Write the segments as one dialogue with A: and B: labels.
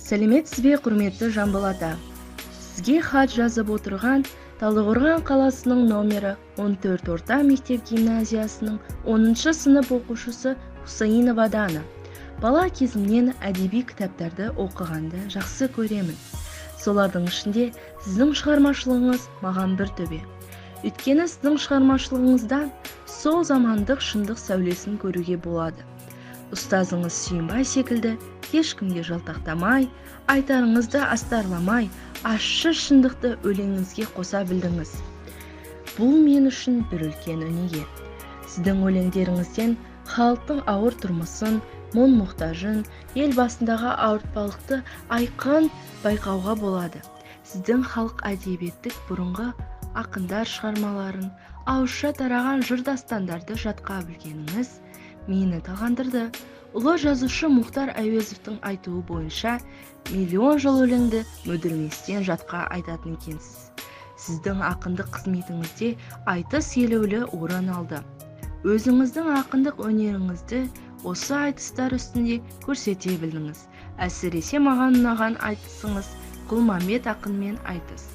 A: Сәлеметсізбе, құрметті Жамбыл ата. Сізге хат жазып отырған Талдықорған қаласының номері 14 орта мектеп гимназиясының 10 сынып оқушысы Хусаинова Дана. Бала кезімнен әдеби кітаптарды оқығанды жақсы көремін. Солардың ішінде сіздің шығармашылығыңыз маған бір төбе. Өйткені сіздің шығармашылығыңыздан сол замандық шындық сәулесін көруге болады. Ұстазыңыз Сүйінбай секілді ешкімге жалтақтамай, айтарыңызды астарламай, ащы шындықты өлеңіңізге қоса білдіңіз. Бұл мен үшін бір үлкен өнеге. Сіздің өлеңдеріңізден халықтың ауыр тұрмысын, мұң-мұқтажын, ел басындағы ауыртпалықты айқын байқауға болады. Сіздің халық әдебиеттік бұрынғы ақындар шығармаларын, ауызша тараған жыр дастандарды жатқа білгеніңіз мені талғандырды. Ұлы жазушы Мұхтар Әуезовтің айтуы бойынша, миллион жыл өлеңді мүдірместен жатқа айтатын екенсіз. Сіздің ақындық қызметіңізде айтыс елеулі орын алды. Өзіңіздің ақындық өнеріңізді осы айтыстар үстінде көрсете білдіңіз. Әсіресе маған ұнаған айтысыңыз Құлмамбет ақынмен айтыс.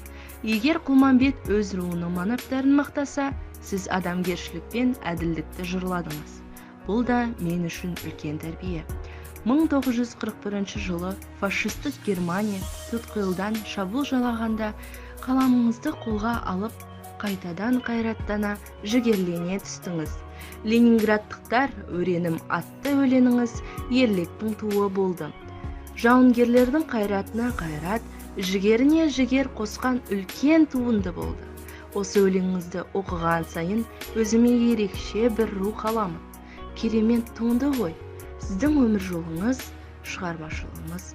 A: Егер Құлмамбет өз руының манаптарын мақтаса, сіз адамгершілік пен әділдікті жырладыңыз. Бұл да мен үшін үлкен тәрбие. 1941 жылы фашистік Германия тұтқиылдан шабуыл жалағанда қаламыңызды қолға алып, қайтадан қайраттана, жігерлене түстіңіз. Ленинградтықтар өренім атты өлеңіңіз ерліктің туы болды. Жауынгерлердің қайратына қайрат, жігеріне жігер қосқан үлкен туынды болды. Осы өлеңіңізді оқыған сайын өзіме ерекше бір рух аламын. Керемет туынды ғой. Сіздің өмір жолыңыз, шығармашылығыңыз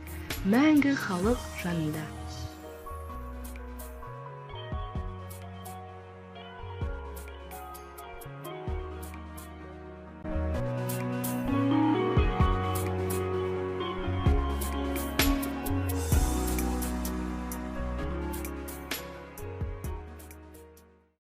A: мәңгі халық жанында.